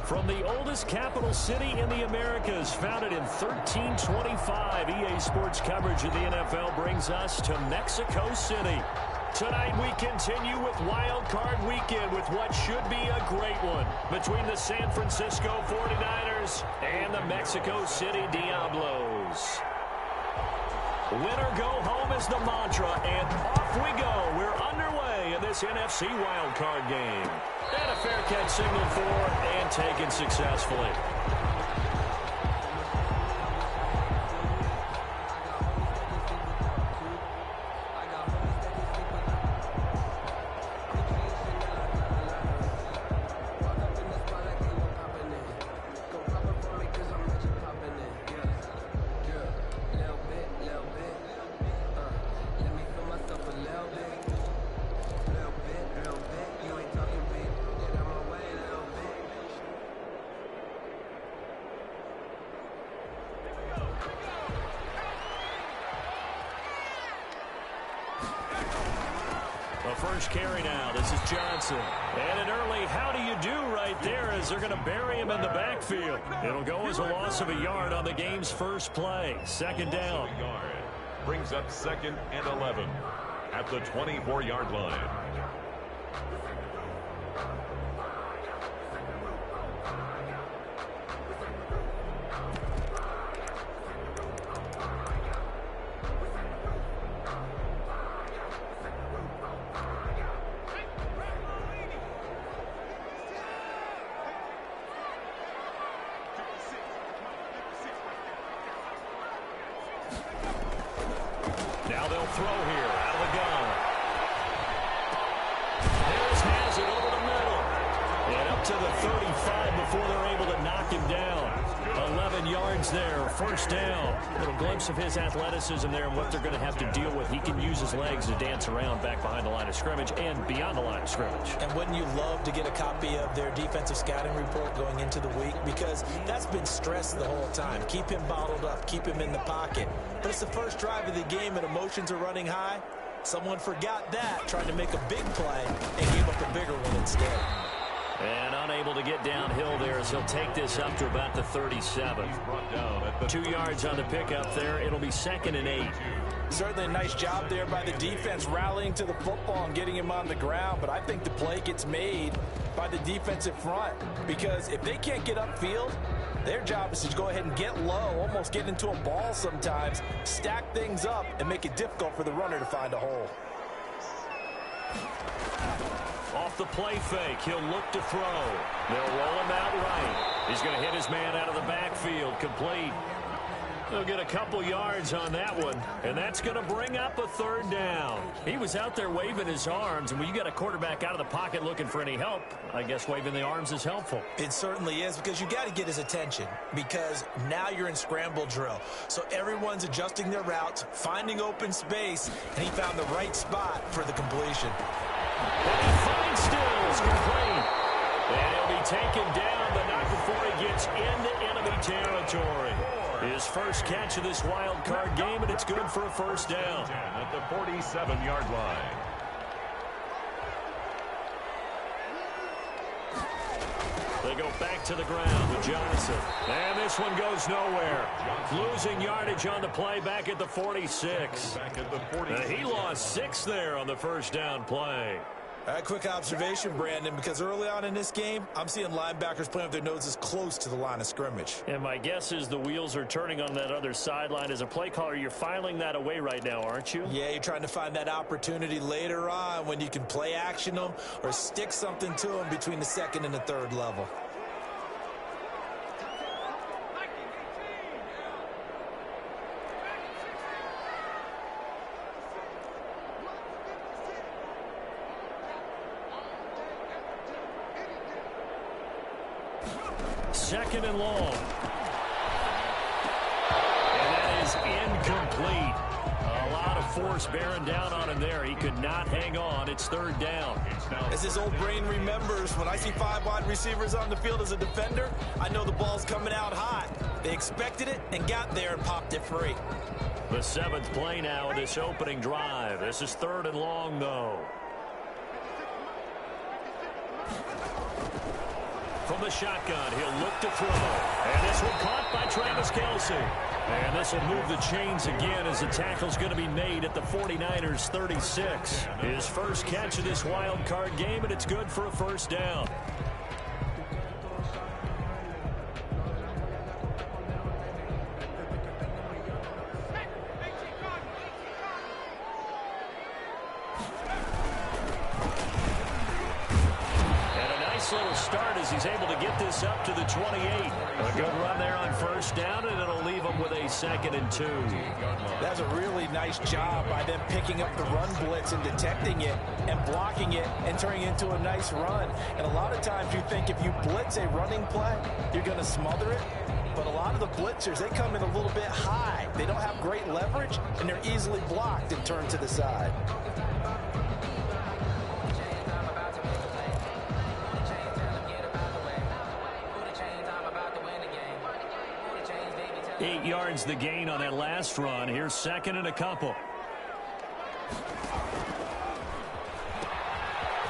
From the oldest capital city in the Americas, founded in 1325, EA Sports coverage of the NFL brings us to Mexico City. Tonight we continue with Wild Card Weekend with what should be a great one between the San Francisco 49ers and the Mexico City Diablos. Winner go home is the mantra, and off we go. We're underway in this NFC wildcard game. And a fair catch signaled for and taken successfully. First carry now. This is Johnson. And an early how do you do right there as they're going to bury him in the backfield. It'll go as a loss of a yard on the game's first play. Second down. Brings up 2nd and 11 at the 24-yard line. Now they'll throw here out of the gun. Harris has it over the middle. And up to the 35 before they're able to knock him down. 11 yards there, first down. A little glimpse of his athleticism there and what they're going to have to deal with. He can use his legs to dance around back behind the line of scrimmage and beyond the line of scrimmage. And wouldn't you love to get a copy of their defensive scouting report going into the week? Because that's been stressed the whole time. Keep him bottled up. Keep him in the pocket. But it's the first drive of the game and emotions are running high. Someone forgot that, trying to make a big play and gave up a bigger one instead. And unable to get downhill there as he'll take this up to about the 37. 2 yards on the pickup there. It'll be 2nd and 8. Certainly a nice job there by the defense rallying to the football and getting him on the ground. But I think the play gets made by the defensive front. Because if they can't get upfield, their job is to go ahead and get low, almost get into a ball sometimes, stack things up, and make it difficult for the runner to find a hole. Off the play fake, he'll look to throw. They'll roll him out right. He's going to hit his man out of the backfield, complete. He'll get a couple yards on that one, and that's going to bring up a 3rd down. He was out there waving his arms, and when you got a quarterback out of the pocket looking for any help, I guess waving the arms is helpful. It certainly is, because you got to get his attention, because now you're in scramble drill. So everyone's adjusting their routes, finding open space, and he found the right spot for the completion. And he finds Stills, complete. And he'll be taken down, but not before he gets into enemy territory. His first catch of this wild card game, and it's good for a first down. At the 47-yard line. They go back to the ground with Johnson. And this one goes nowhere. Losing yardage on the play back at the 46. He lost 6 there on the first down play. A quick observation, Brandon, because early on in this game, I'm seeing linebackers playing with their noses close to the line of scrimmage. And my guess is the wheels are turning on that other sideline. As a play caller, you're filing that away right now, aren't you? Yeah, you're trying to find that opportunity later on when you can play action them or stick something to them between the 2nd and the 3rd level. Second and long. And that is incomplete. A lot of force bearing down on him there. He could not hang on. It's 3rd down. As his old brain remembers, when I see 5 wide receivers on the field as a defender, I know the ball's coming out hot. They expected it and got there and popped it free. The 7th play now of this opening drive. This is 3rd and long, though. From the shotgun, he'll look to throw. And this one caught by Travis Kelce. And this will move the chains again as the tackle's going to be made at the 49ers 36. His first catch of this wild card game, and it's good for a first down. Little start as he's able to get this up to the 28. A good run there on first down, and it'll leave him with a 2nd and 2. That's a really nice job by them picking up the run blitz and detecting it and blocking it and turning it into a nice run. And a lot of times you think if you blitz a running play, you're going to smother it. But a lot of the blitzers, they come in a little bit high. They don't have great leverage, and they're easily blocked and turned to the side. 8 yards the gain on that last run. Here's 2nd and a couple.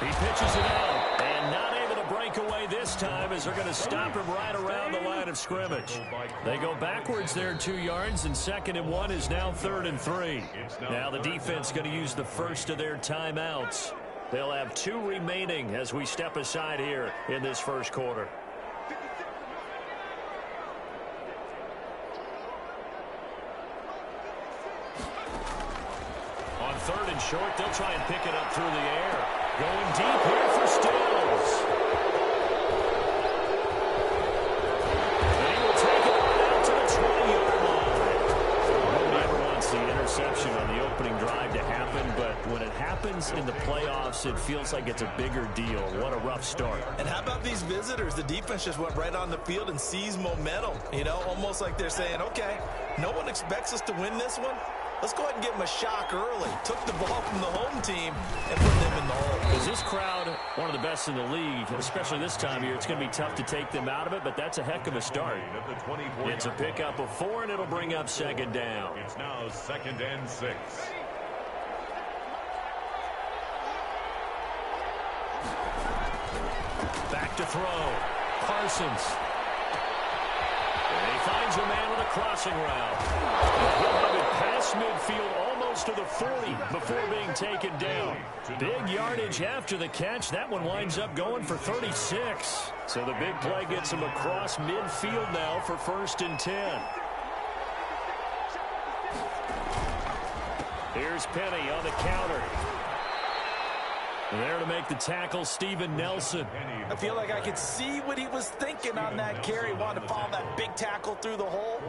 He pitches it out, and not able to break away this time as they're going to stop him right around the line of scrimmage. They go backwards there 2 yards, and 2nd and 1 is now 3rd and 3. Now the defense going to use the first of their timeouts. They'll have 2 remaining as we step aside here in this first quarter. On 3rd and short, they'll try and pick it up through the air. Going deep here for Stills. And he will take it right out to the 20-yard line. He never wants the interception on the opening drive to happen, but when it happens in the playoffs, it feels like it's a bigger deal. What a rough start. And how about these visitors? The defense just went right on the field and seized momentum. You know, almost like they're saying, okay, no one expects us to win this one. Let's go ahead and give them a shock early. Took the ball from the home team and put them in the hole. Is this crowd one of the best in the league, especially this time of year? It's going to be tough to take them out of it, but that's a heck of a start. It's a pickup of 4, and it'll bring up 2nd down. It's now 2nd and 6. Back to throw. Parsons. And he finds a man with a crossing route. He'll have it past midfield almost to the 40 before being taken down. Big yardage after the catch. That one winds up going for 36. So the big play gets him across midfield now for 1st and 10. Here's Penny on the counter. There to make the tackle, Steven Nelson. I feel like I could see what he was thinking on that carry. Wanted to follow that big tackle through the hole.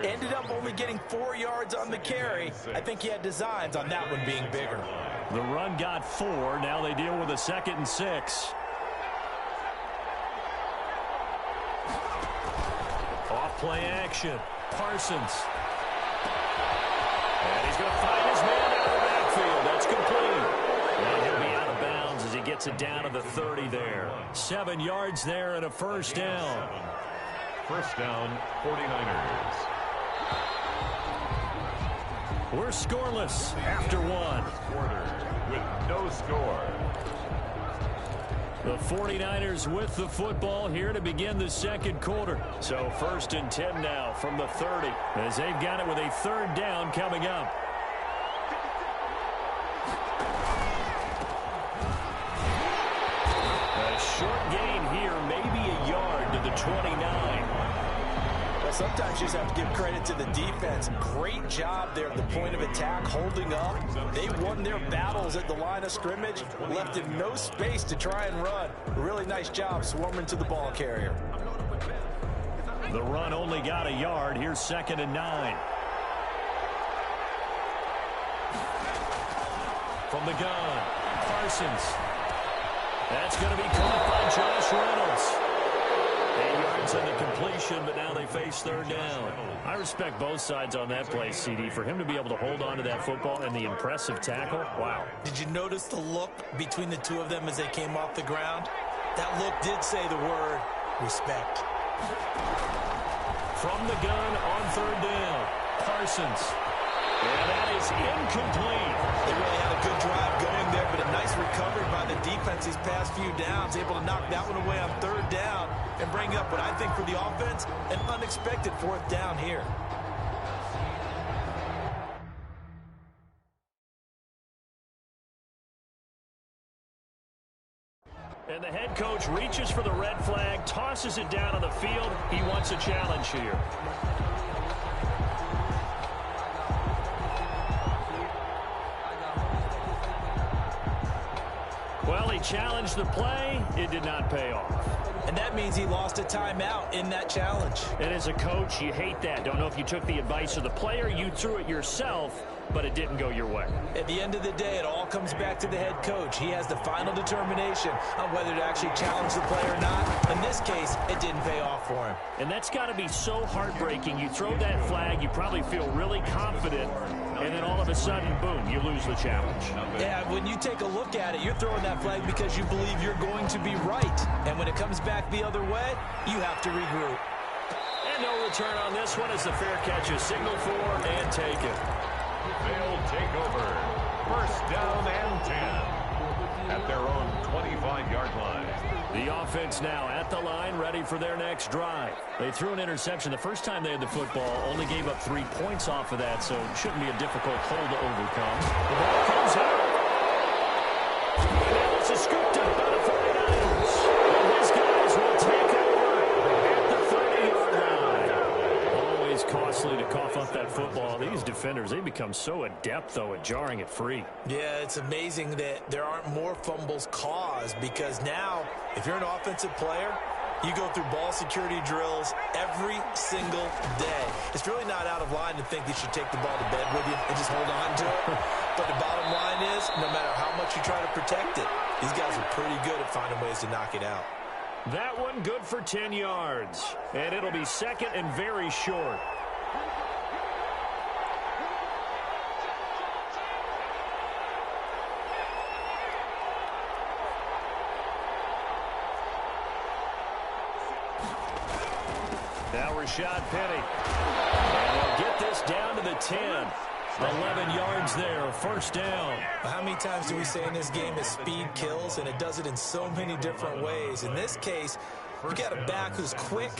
Ended up only getting 4 yards on the carry. I think he had designs on that one being bigger. The run got 4. Now they deal with a 2nd and 6. Off play action. Parsons. And he's going to find his man out of the backfield. That's complete. And he'll be out of bounds as he gets it down to the 30 there. 7 yards there and a first down. First down, 49ers. We're scoreless after 1. Quarter with no score. The 49ers with the football here to begin the 2nd quarter. So 1st and 10 now from the 30 as they've got it with a 3rd down coming up. A short gain here, maybe a yard to the 29. Well, sometimes you just have to give credit to the defense. Great job there at the point of attack, holding up. They won their battles at the line of scrimmage, left him no space to try and run. Really nice job swarming to the ball carrier. The run only got a yard. Here's 2nd and 9. From the gun, Parsons. That's going to be caught by Josh Reynolds. 8 yards on the completion, but now they face 3rd down. I respect both sides on that play, CD. For him to be able to hold on to that football and the impressive tackle, wow. Did you notice the look between the two of them as they came off the ground? That look did say the word respect. From the gun on 3rd down, Parsons. And that is incomplete. They really had a good drive going there, but a nice recovery by the defense these past few downs. Able to knock that one away on 3rd down and and bring up what I think for the offense, an unexpected fourth down here. And the head coach reaches for the red flag, tosses it down on the field. He wants a challenge here. Well, he challenged the play. It did not pay off. And that means he lost a timeout in that challenge. And as a coach, you hate that. Don't know if you took the advice of the player. You threw it yourself, but it didn't go your way. At the end of the day, it all comes back to the head coach. He has the final determination on whether to actually challenge the play or not. In this case, it didn't pay off for him. And that's got to be so heartbreaking. You throw that flag, you probably feel really confident, and then all of a sudden, boom, you lose the challenge. Yeah, when you take a look at it, you're throwing that flag because you believe you're going to be right. And when it comes back the other way, you have to regroup. And no return on this one as the fair catch is signaled for and taken. They'll take over. First down and 10 at their own 25-yard line. The offense now at the line, ready for their next drive. They threw an interception the first time they had the football, only gave up 3 points off of that, so it shouldn't be a difficult hole to overcome. The ball comes out. And now it's a scoop to the 49ers. And these guys will take over at the 30-yard line. Always costly to cough up that football. These defenders, they become so adept, though, at jarring it free. Yeah, it's amazing that there aren't more fumbles caused because now, if you're an offensive player, you go through ball security drills every single day. It's really not out of line to think you should take the ball to bed with you and just hold on to it. But the bottom line is, no matter how much you try to protect it, these guys are pretty good at finding ways to knock it out. That one good for 10 yards. And it'll be second and very short. Now Rashad Penny. And they'll get this down to the 10. 11 yards there, first down. How many times do we say in this game that speed kills, and it does it in so many different ways? In this case, you got a back who's quick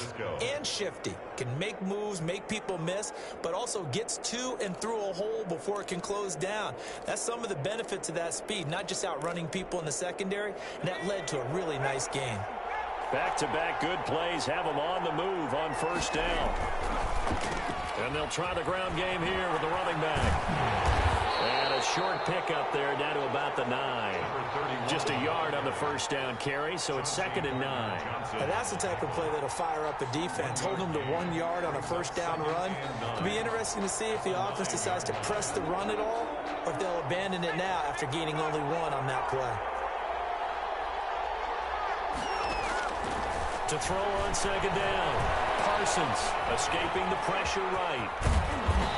and shifty, can make moves, make people miss, but also gets to and through a hole before it can close down. That's some of the benefits of that speed, not just outrunning people in the secondary, and that led to a really nice game. Back-to-back good plays have them on the move on first down. And they'll try the ground game here with the running back. And a short pickup there down to about the 9. Just a yard on the first down carry, so it's second and 9. Now that's the type of play that'll fire up a defense. Hold them to 1 yard on a first down run. It'll be interesting to see if the offense decides to press the run at all, or if they'll abandon it now after gaining only 1 on that play. To throw on second down. Parsons escaping the pressure right.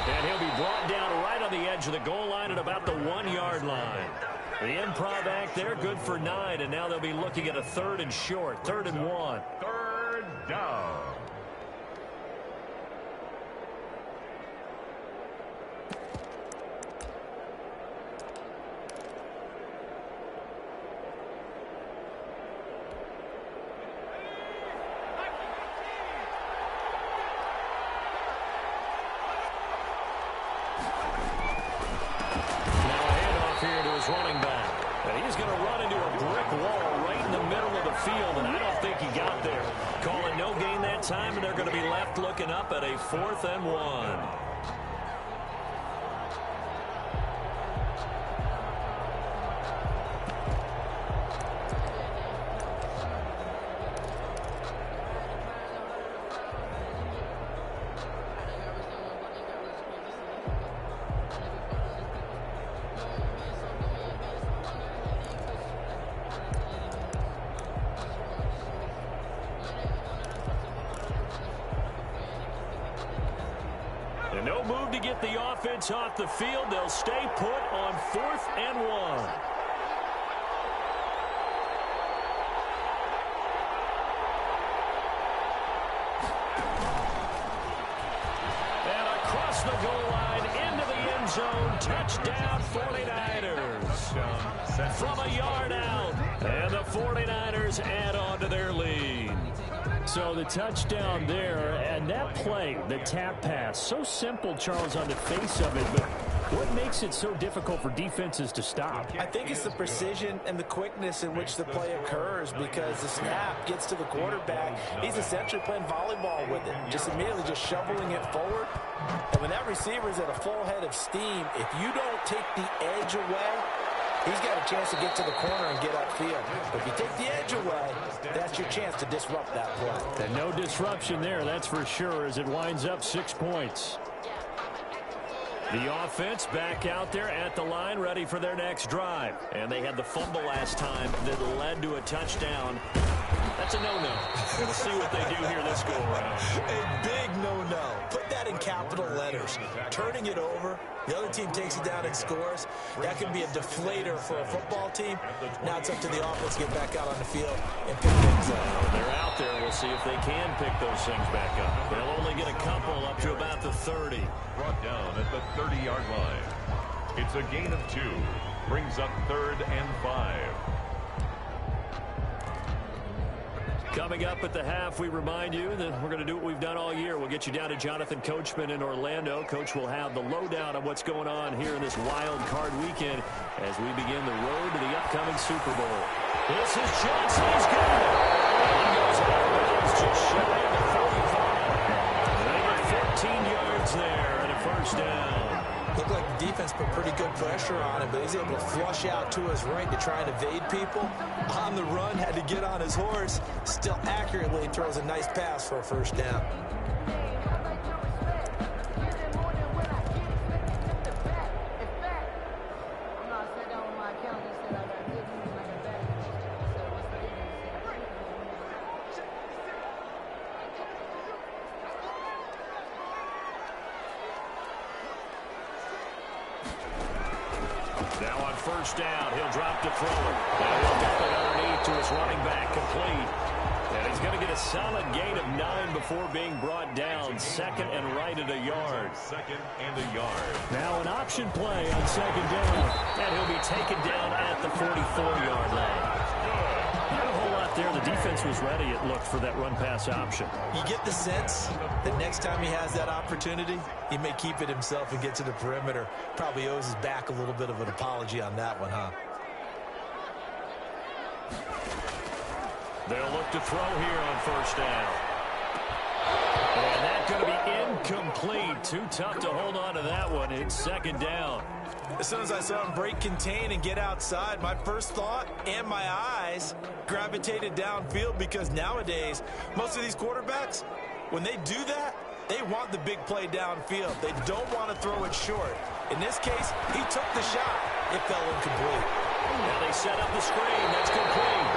And he'll be brought down right on the edge of the goal line at about the 1 yard line. The improv act there, good for 9, and now they'll be looking at a third and short, 3rd and 1. Third down. Running back. And he's going to run into a brick wall right in the middle of the field, and I don't think he got there. Calling no gain that time, and they're going to be left looking up at a 4th and 1. And no move to get the offense off the field. They'll stay put on 4th and 1. And across the goal line into the end zone. Touchdown 49ers. From a yard out. And the 49ers add on to their lead. So So the touchdown there, and that play, the tap pass, so simple, Charles, on the face of it, but what makes it so difficult for defenses to stop? I think it's the precision and the quickness in which the play occurs, because the snap gets to the quarterback. He's essentially playing volleyball with it, just immediately just shoveling it forward. And when that receiver is at a full head of steam, if you don't take the edge away, he's got a chance to get to the corner and get upfield. But if you take the edge away, that's your chance to disrupt that play. And no disruption there, that's for sure, as it winds up 6 points. The offense back out there at the line, ready for their next drive. And they had the fumble last time that led to a touchdown. That's a no-no. We'll see what they do here this go-around. A big no-no. Put that in capital letters. Turning it over, the other team takes it down and scores. That can be a deflator for a football team. Now it's up to the offense to get back out on the field and pick things up. They're out there. We'll see if they can pick those things back up. They'll only get a couple up to about the 30. Brought down at the 30-yard line. It's a gain of 2. Brings up 3rd and 5. Coming up at the half, we remind you that we're going to do what we've done all year. We'll get you down to Jonathan Coachman in Orlando. Coach will have the lowdown on what's going on here in this wild card weekend as we begin the road to the upcoming Super Bowl. This is Johnson. He's good. And he goes out of bounds just shy of the 45. They get 14 yards there and a first down. Looked like the defense put pretty good pressure on him, but he's able to flush out to his right to try and evade people. On the run, had to get on his horse. Still accurately throws a nice pass for a first down. Now on first down, he'll drop to throw it. Now he'll dump it underneath to his running back, complete. And he's going to get a solid gain of 9 before being brought down. Second and right at a yard. Second and a yard. Now an option play on second down. And he'll be taken down at the 44-yard line. Not a whole lot there. The defense was ready, it looked, for that run-pass option. You get the sense that next time he has that opportunity, he may keep it himself and get to the perimeter. Probably owes his back a little bit of an apology on that one, huh? They'll look to throw here on first down. And that's going to be incomplete. Too tough to hold on to that one. It's second down. As soon as I saw him break contain and get outside, my first thought and my eyes gravitated downfield, because nowadays, most of these quarterbacks, when they do that, they want the big play downfield. They don't want to throw it short. In this case, he took the shot. It fell incomplete. Now they set up the screen. That's complete.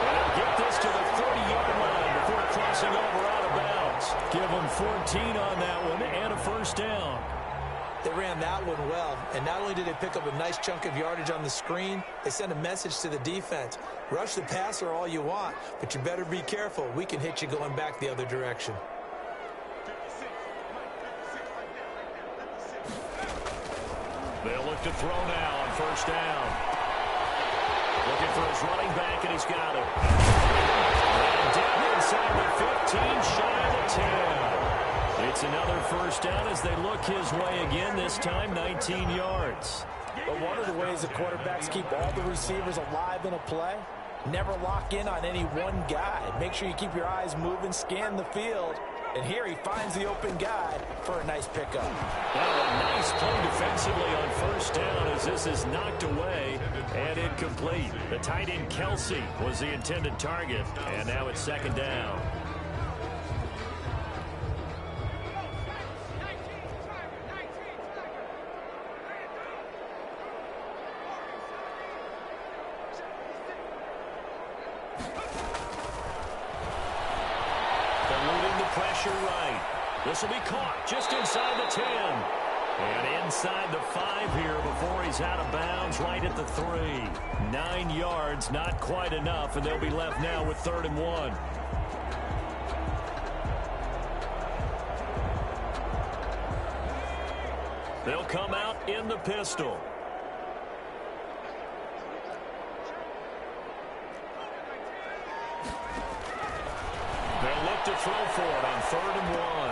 And they'll get this to the 30-yard line before crossing over out of bounds. Give them 14 on that one and a first down. They ran that one well, and not only did they pick up a nice chunk of yardage on the screen, they sent a message to the defense. Rush the passer all you want, but you better be careful. We can hit you going back the other direction. They'll look to throw now on first down. Looking for his running back, and he's got it. And down inside the 15, shy of the 10. It's another first down as they look his way again, this time 19 yards. But one of the ways the quarterbacks keep all the receivers alive in a play, never lock in on any one guy. Make sure you keep your eyes moving, scan the field. And here he finds the open guy for a nice pickup. Now a nice play defensively on first down as this is knocked away and incomplete. The tight end Kelsey was the intended target, and now it's second down. Pressure right. This will be caught just inside the 10. And inside the 5 here before he's out of bounds, right at the 3. 9 yards, not quite enough, and they'll be left now with 3rd and 1. They'll come out in the pistol. They'll They'll look to throw for it on 3rd and 1.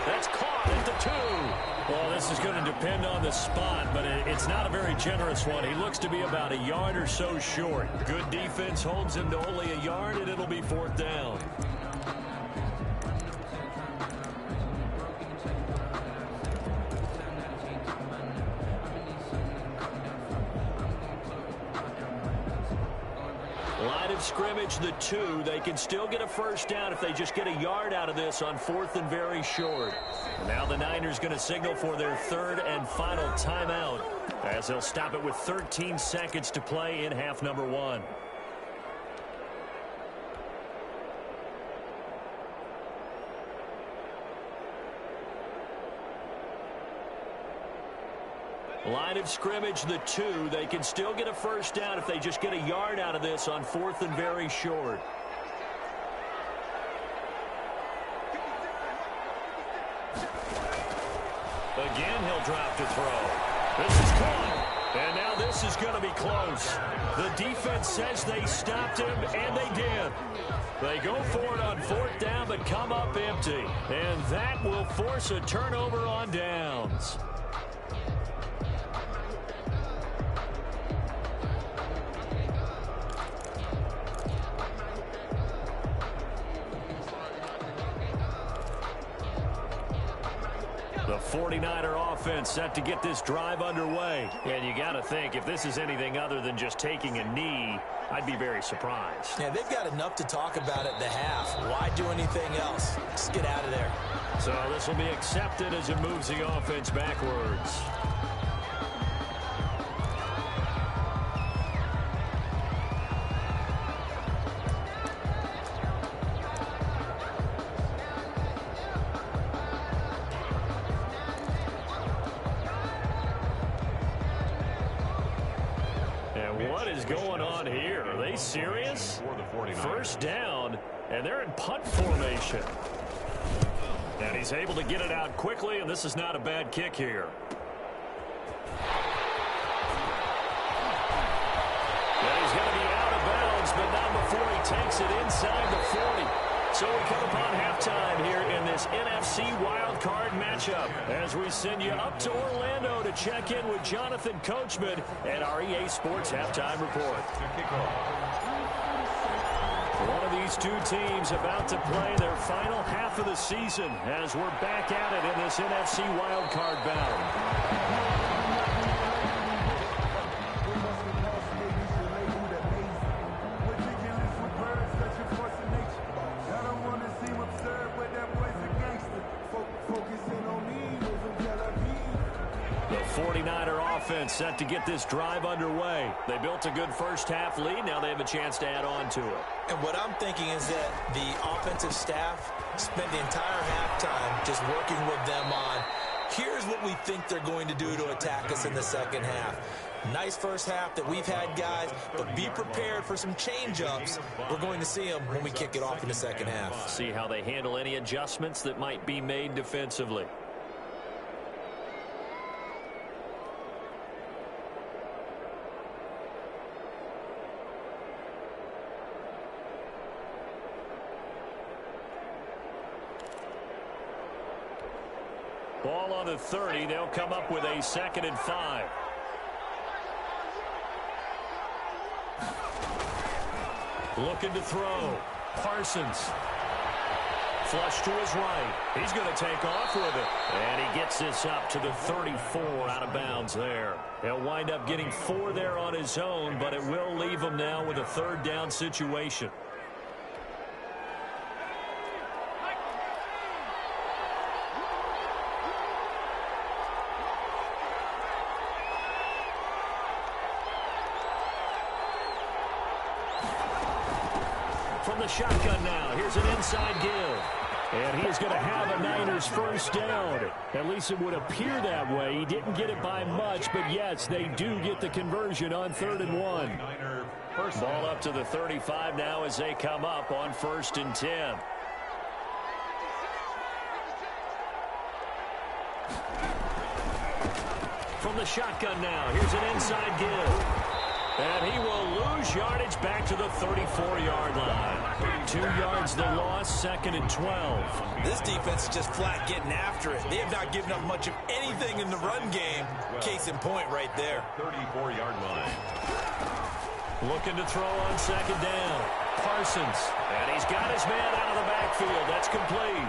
That's caught at the 2. Well, this is going to depend on the spot, but it's not a very generous one. He looks to be about a yard or so short. Good defense holds him to only a yard, and it'll be 4th down. Line of scrimmage, the 2. They can still get a 1st down if they just get a yard out of this on 4th and very short. And now the Niners going to signal for their 3rd and final timeout as they'll stop it with 13 seconds to play in half number 1. Line of scrimmage, the 2. They can still get a 1st down if they just get a yard out of this on 4th and very short. Again, he'll drop to throw. This is caught. And now this is going to be close. The defense says they stopped him, and they did. They go for it on 4th down, but come up empty. And that will force a turnover on downs. The 49er offense set to get this drive underway. And you got to think, if this is anything other than just taking a knee, I'd be very surprised. Yeah, they've got enough to talk about at the half. Why do anything else? Just get out of there. So this will be accepted as it moves the offense backwards. What is going on here? Are they serious? 1st down, and they're in punt formation. And he's able to get it out quickly, and this is not a bad kick here. And he's going to be out of bounds, but not before he takes it inside the 40. So we come upon halftime here in this NFC wildcard matchup as we send you up to Orlando to check in with Jonathan Coachman and our EA Sports Halftime Report. One of these two teams about to play their final half of the season as we're back at it in this NFC wildcard bout. The 49er offense set to get this drive underway. They built a good 1st half lead. Now they have a chance to add on to it. And what I'm thinking is that the offensive staff spent the entire halftime just working with them on, here's what we think they're going to do to attack us in the 2nd half. Nice 1st half that we've had, guys, but be prepared for some change-ups. We're going to see them when we kick it off in the 2nd half. See how they handle any adjustments that might be made defensively. Ball on the 30. They'll come up with a 2nd and 5. Looking to throw. Parsons. Flush to his right. He's going to take off with it. And he gets this up to the 34 out of bounds there. He'll wind up getting 4 there on his own, but it will leave him now with a 3rd down situation. From the shotgun now, here's an inside give. And he is going to have a Niners 1st down. At least it would appear that way. He didn't get it by much, but yes, they do get the conversion on 3rd and 1. Ball up to the 35 now as they come up on 1st and 10. From the shotgun now, here's an inside give. And he will lose yardage back to the 34-yard line. 2 yards the loss, 2nd and 12. This defense is just flat getting after it. They have not given up much of anything in the run game. Case in point right there. 34-yard line. Looking to throw on 2nd down. Parsons. And he's got his man out of the backfield. That's complete.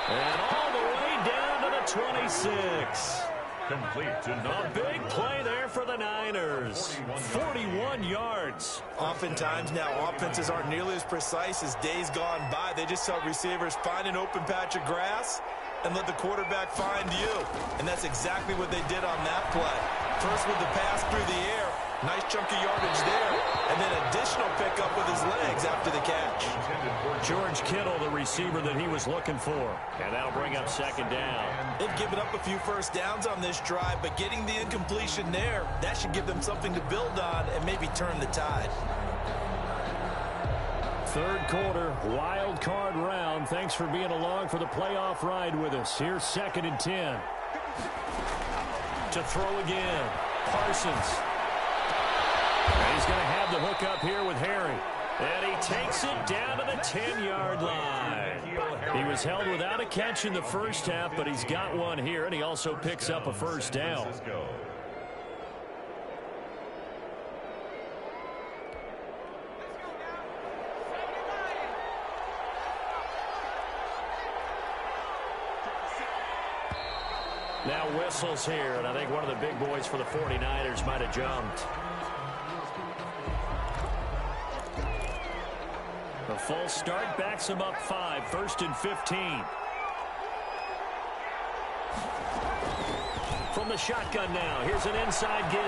And all the way down to the 26. Complete to A big play there for the Niners. 41 yards. Oftentimes now, offenses aren't nearly as precise as days gone by. They just help receivers find an open patch of grass and let the quarterback find you. And that's exactly what they did on that play. First with the pass through the air. Nice chunk of yardage there. And then additional pickup with his legs after the catch. George Kittle, the receiver that he was looking for. And that'll bring up 2nd down. They've given up a few first downs on this drive, but getting the incompletion there, that should give them something to build on and maybe turn the tide. 3rd quarter, wild card round. Thanks for being along for the playoff ride with us. Here's 2nd and 10. To throw again. Parsons. And he's going to have the hook up here with Harry. And he takes it down to the 10-yard line. He was held without a catch in the first half, but he's got one here, and he also picks up a first down. Now whistles here, and I think one of the big boys for the 49ers might have jumped. The full start backs him up 5, 1st and 15. From the shotgun now, here's an inside give.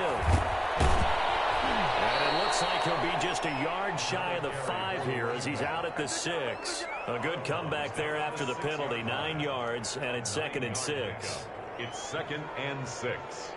And it looks like he'll be just a yard shy of the 5 here as he's out at the 6. A good comeback there after the penalty, 9 yards, and it's 2nd and 6. It's 2nd and 6.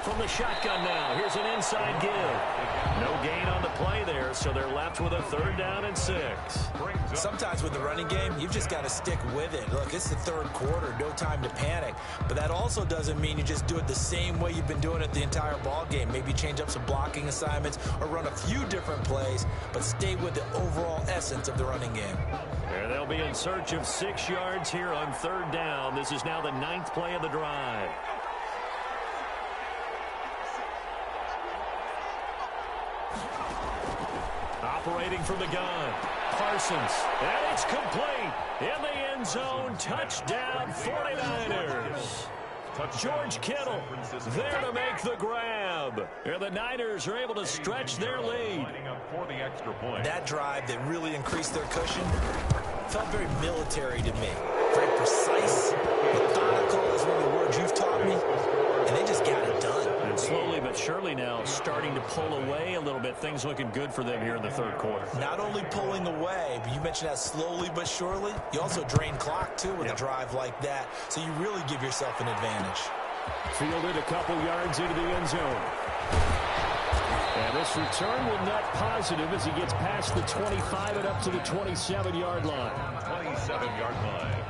From the shotgun now, here's an inside give. No gain on the play there, so they're left with a 3rd down and 6. Sometimes with the running game, you've just got to stick with it. Look, it's the 3rd quarter, no time to panic. But that also doesn't mean you just do it the same way you've been doing it the entire ball game. Maybe change up some blocking assignments or run a few different plays, but stay with the overall essence of the running game. And they'll be in search of 6 yards here on 3rd down. This is now the 9th play of the drive. Operating from the gun, Parsons, and it's complete in the end zone. Touchdown, 49ers. George Kittle there to make the grab. And the Niners are able to stretch their lead. That drive that really increased their cushion felt very military to me. Very precise, methodical is one of the words you've taught me, and they just got it done. And slowly but surely now starting to pull away a little bit. Things looking good for them here in the 3rd quarter. Not only pulling away, but you mentioned that slowly but surely. You also drain clock, too, with a drive like that. So you really give yourself an advantage. Fielded a couple yards into the end zone. And this return will net positive as he gets past the 25 and up to the 27-yard line. 27-yard line.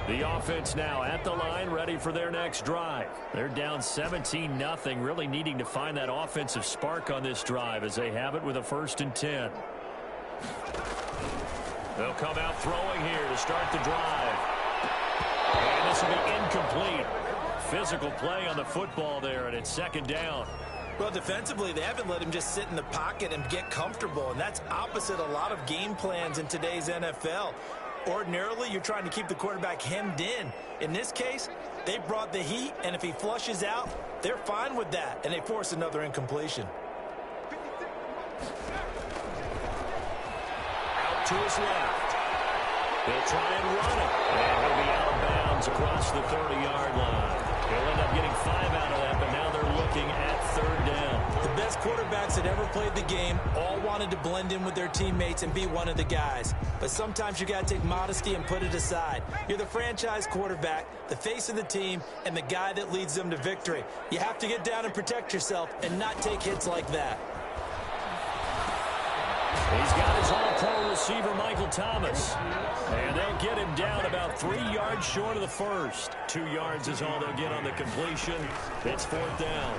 The offense now at the line, ready for their next drive. They're down 17-0, really needing to find that offensive spark on this drive as they have it with a 1st and 10. They'll come out throwing here to start the drive. And this will be incomplete. Physical play on the football there, and it's 2nd down. Well, defensively, they haven't let him just sit in the pocket and get comfortable, and that's opposite a lot of game plans in today's NFL. Ordinarily, you're trying to keep the quarterback hemmed in. In this case, they brought the heat, and if he flushes out, they're fine with that, and they force another incompletion. Out to his left. He'll try and run it, and he'll be out of bounds across the 30-yard line. He'll end up getting 5 out of that, but now they're looking at 3rd down. The best quarterbacks that ever played the game all wanted to blend in with their teammates and be one of the guys. But sometimes you got to take modesty and put it aside. You're the franchise quarterback, the face of the team, and the guy that leads them to victory. You have to get down and protect yourself and not take hits like that. He's got his all-pro receiver, Michael Thomas. And they'll get him down about 3 yards short of the first. 2 yards is all they'll get on the completion. It's 4th down.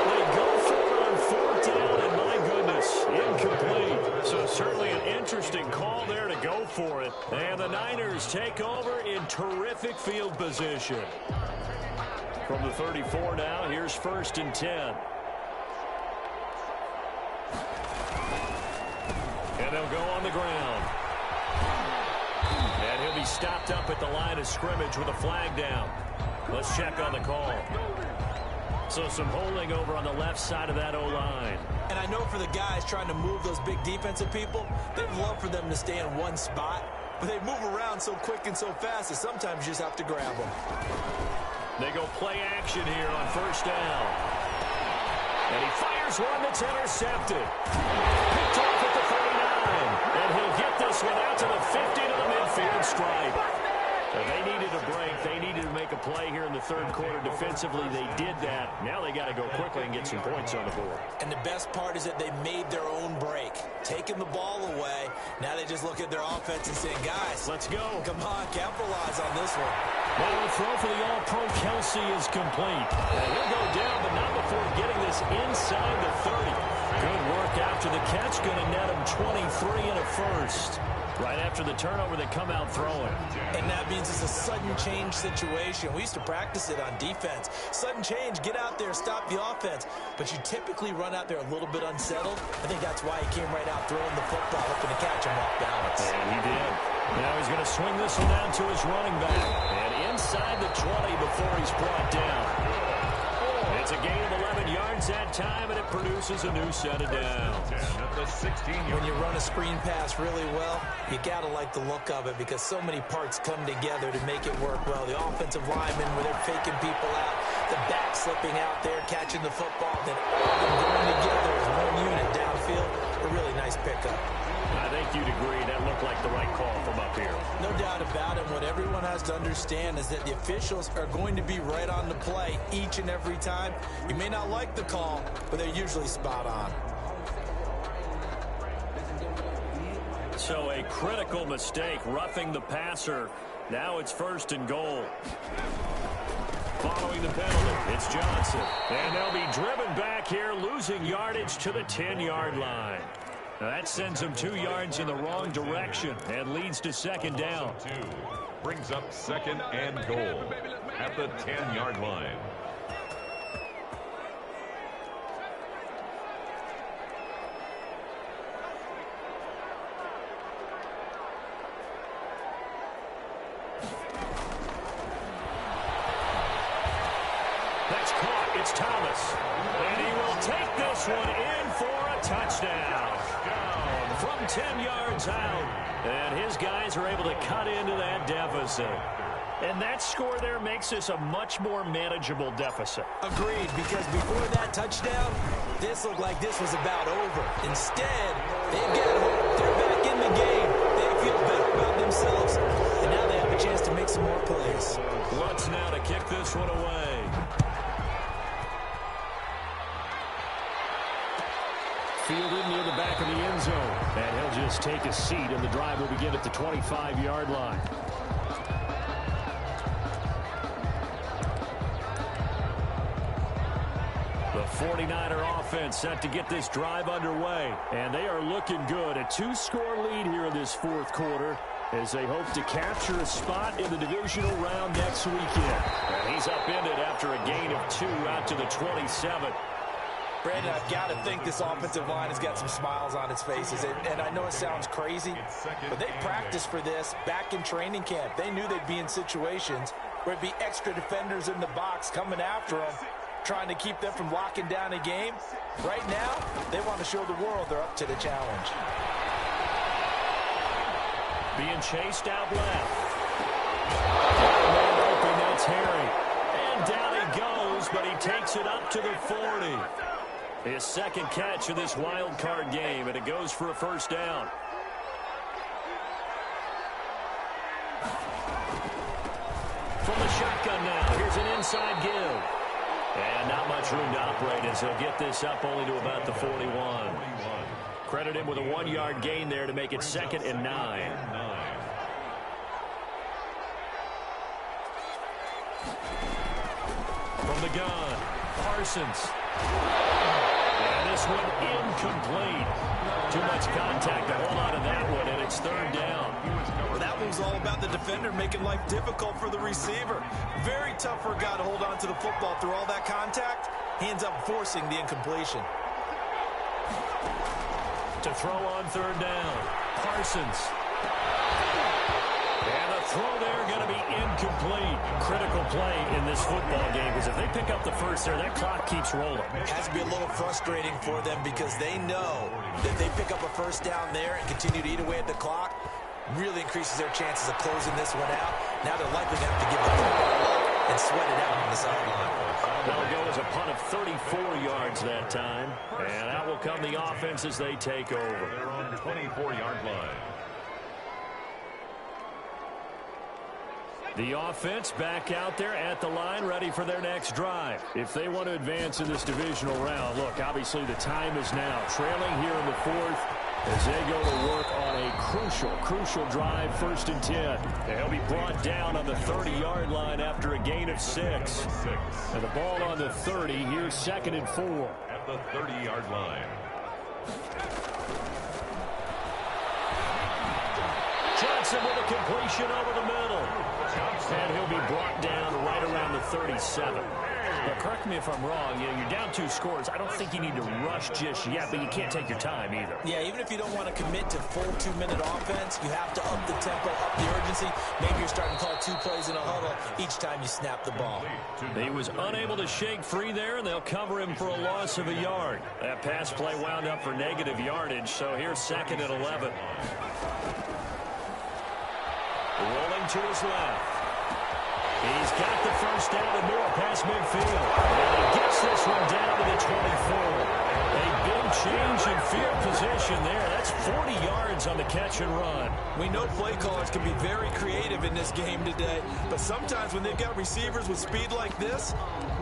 They go for it on 4th down, and my goodness, incomplete. So certainly an interesting call there to go for it. And the Niners take over in terrific field position. From the 34 now, here's 1st and 10. And they'll go on the ground. And he'll be stopped up at the line of scrimmage with a flag down. Let's check on the call. So some holding over on the left side of that O-line. And I know for the guys trying to move those big defensive people, they'd love for them to stay in one spot. But they move around so quick and so fast that sometimes you just have to grab them. They go play action here on 1st down. And he fires one that's intercepted. Picked off at the 49. And he'll get this one out to the 50 to the midfield stripe. They needed a break. They needed to make a play here in the 3rd quarter. Defensively, they did that. Now they got to go quickly and get some points on the board. And the best part is that they made their own break. Taking the ball away. Now they just look at their offense and say, guys, let's go. Come on, capitalize on this one. Well, the throw for the All-Pro Kelsey is complete. And he'll go down, but not before getting this inside the 30. Good work after the catch. Going to net him 23 and a first. Right after the turnover, they come out throwing. And that means it's a sudden change situation. We used to practice it on defense. Sudden change, get out there, stop the offense. But you typically run out there a little bit unsettled. I think that's why he came right out throwing the football, hoping to catch him off balance. And he did. Now he's going to swing this one out to his running back. And inside the 20 before he's brought down. It's a gain of 11 yards that time, and it produces a new set of downs. When you run a screen pass really well, you got to like the look of it because so many parts come together to make it work well. The offensive linemen, where they're faking people out, the back slipping out there, catching the football, then all of them going together as one unit downfield. A really nice pickup. I think you'd agree that looked like the right call from up here. No doubt about it. What everyone has to understand is that the officials are going to be right on the play each and every time. You may not like the call, but they're usually spot on. So a critical mistake, roughing the passer. Now it's 1st and goal. Following the penalty, it's Johnson. And they'll be driven back here, losing yardage to the 10-yard line. Now that sends them 2 yards in the wrong direction and leads to 2nd down. Brings up 2nd and goal at the 10-yard line. That's caught. It's Thomas. And he will take this one in for a touchdown. From 10 yards out. And his guys are able to cut into that deficit. And that score there makes this a much more manageable deficit. Agreed, because before that touchdown, this looked like this was about over. Instead, they've got hope. They're back in the game. They feel better about themselves. And now they have a chance to make some more plays. Lutz now to kick this one away. Fielded near the back of the end zone. And he'll just take a seat, and the drive will begin at the 25-yard line. The 49er offense set to get this drive underway. And they are looking good. A 2-score lead here in this 4th quarter as they hope to capture a spot in the divisional round next weekend. And he's upended after a gain of 2 out to the 27. Brandon, I've got to think this offensive line has got some smiles on its faces. And I know it sounds crazy, but they practiced for this back in training camp. They knew they'd be in situations where it'd be extra defenders in the box coming after them, trying to keep them from locking down a game. Right now, they want to show the world they're up to the challenge. Being chased out left. Man open, that's Harry. And down he goes, but he takes it up to the 40. His second catch of this wild card game, and it goes for a first down. From the shotgun now, here's an inside give. And not much room to operate as he'll get this up only to about the 41. Credit him with a 1-yard gain there to make it 2nd and 9. From the gun, Parsons. And this one incomplete. Too much contact to hold on to that one, and it's 3rd down. Well, that one was all about the defender making life difficult for the receiver. Very tough for a guy to hold on to the football through all that contact. He ends up forcing the incompletion. To throw on 3rd down, Parsons. And the throw there going to be incomplete. Critical play in this football game, because if they pick up the first there, that clock keeps rolling. It has to be a little frustrating for them because they know that they pick up a first down there and continue to eat away at the clock, really increases their chances of closing this one out. Now they're likely to have to give the football up and sweat it out on the sideline. That'll go as a punt of 34 yards that time. And out will come the offense as they take over. They're on the 24-yard line. The offense back out there at the line, ready for their next drive. If they want to advance in this divisional round, look, obviously the time is now. Trailing here in the 4th as they go to work on a crucial drive, 1st and 10. And he'll be brought down on the 30-yard line after a gain of 6. And the ball on the 30, here's 2nd and 4. At the 30-yard line. Johnson with a completion over the middle. And he'll be brought down right around the 37. Now, correct me if I'm wrong. You know, you're down 2 scores. I don't think you need to rush just yet, but you can't take your time either. Yeah, even if you don't want to commit to full 2-minute offense, you have to up the tempo, up the urgency. Maybe you're starting to call 2 plays in a huddle each time you snap the ball. He was unable to shake free there, and they'll cover him for a loss of a yard. That pass play wound up for negative yardage, so here's 2nd and 11. Rolling to his left. He's got the first down and more past midfield. And he gets this one down to the 24. A big change in field position there. That's 40 yards on the catch and run. We know play callers can be very creative in this game today, but sometimes when they've got receivers with speed like this,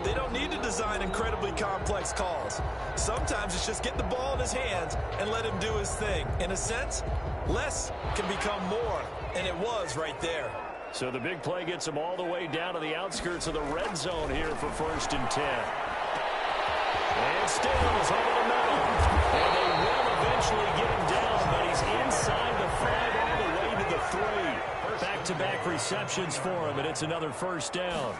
they don't need to design incredibly complex calls. Sometimes it's just get the ball in his hands and let him do his thing. In a sense, less can become more, and it was right there. So the big play gets him all the way down to the outskirts of the red zone here for 1st and 10. And Stills over the middle. And they will eventually get him down, but he's inside the 5 all the way to the 3. Back-to-back receptions for him, and it's another first down.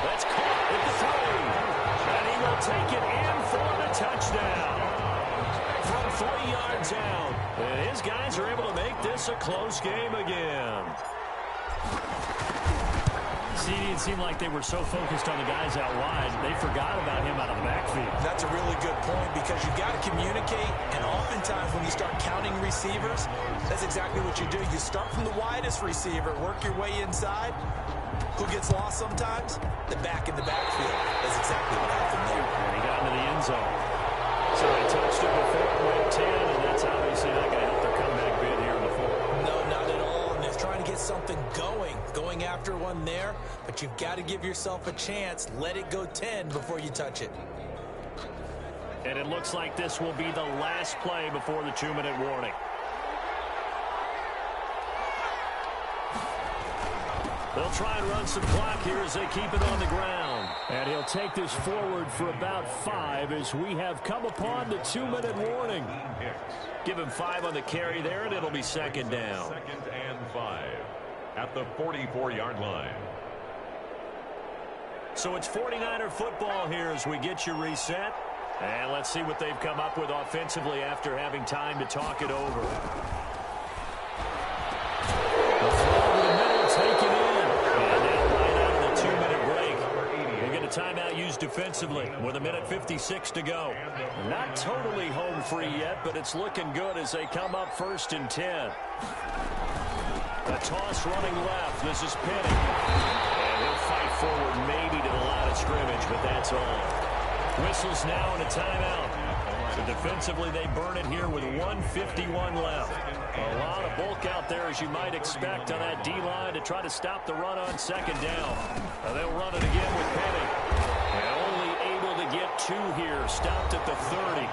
That's caught at the 3. And he will take it in for the touchdown. From 3 yards out. And his guys are able to make this a close game again. See, it seemed like they were so focused on the guys out wide, they forgot about him out of the backfield. That's a really good point because you got to communicate, and oftentimes when you start counting receivers, that's exactly what you do. You start from the widest receiver, work your way inside. Who gets lost sometimes? The back in the backfield. That's exactly what happened there. And he got into the end zone. So they touched it before it went 10, and that's obviously not going to help their comeback bid here in the 4th. No, not at all. And they're trying to get something going after one there, but you've got to give yourself a chance. Let it go 10 before you touch it. And it looks like this will be the last play before the 2-minute warning. They'll try and run some clock here as they keep it on the ground. And he'll take this forward for about 5 as we have come upon the 2-minute warning. Give him 5 on the carry there, and it'll be 2nd down. 2nd and 5 at the 44-yard line. So it's 49er football here as we get you reset. And let's see what they've come up with offensively after having time to talk it over. The throw over the middle, taken in. And now right out of the 2-minute break, we're going to timeout used defensively with 1:56 to go. Not totally home free yet, but it's looking good as they come up 1st and 10. A toss running left. This is Penny. And he'll fight forward maybe to the line of scrimmage, but that's all. Whistles now in a timeout. So defensively, they burn it here with 1:51 left. A lot of bulk out there, as you might expect, on that D-line to try to stop the run on 2nd down. They'll run it again with Penny. And only able to get 2 here. Stopped at the 30.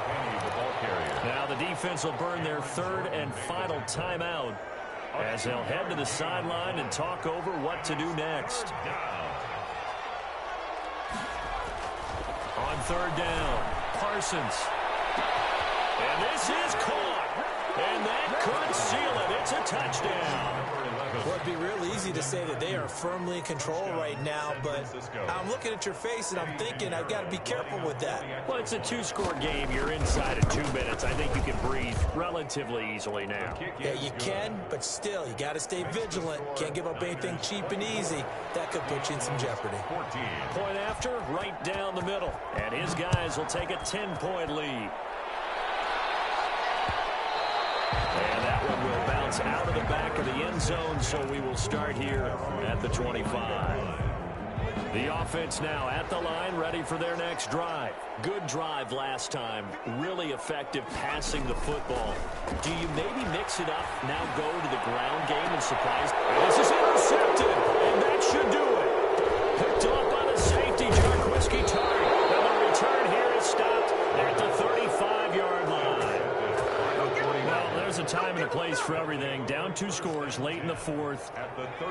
Now the defense will burn their 3rd and final timeout as they'll head to the sideline and talk over what to do next. On 3rd down, Parsons. And this is caught. And that could seal it. It's a touchdown. Well, it'd be real easy to say that they are firmly in control right now, but I'm looking at your face and I'm thinking I've got to be careful with that. Well, it's a 2-score game. You're inside in 2 minutes. I think you can breathe relatively easily now. Yeah, you can, but still, you got to stay vigilant. Can't give up anything cheap and easy. That could put you in some jeopardy. Point after, right down the middle. And his guys will take a 10-point lead. And that one will bounce out of the back of the end zone, so we will start here at the 25. The offense now at the line, ready for their next drive. Good drive last time. Really effective passing the football. Do you maybe mix it up, now go to the ground game and surprise? This is intercepted, and that should do it. Picked off by the safety, Jarquiski Tartt. And the return here is stopped at the 35-yard line. Well, there's a time and a place for everything. Down 2 scores late in the 4th.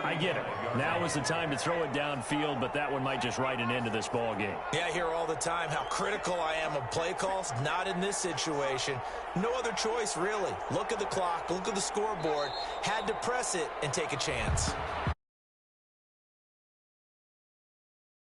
I get it. Now is the time to throw it downfield, but that one might just write an end to this ball game. Yeah, I hear all the time how critical I am of play calls. Not in this situation. No other choice, really. Look at the clock. Look at the scoreboard. Had to press it and take a chance.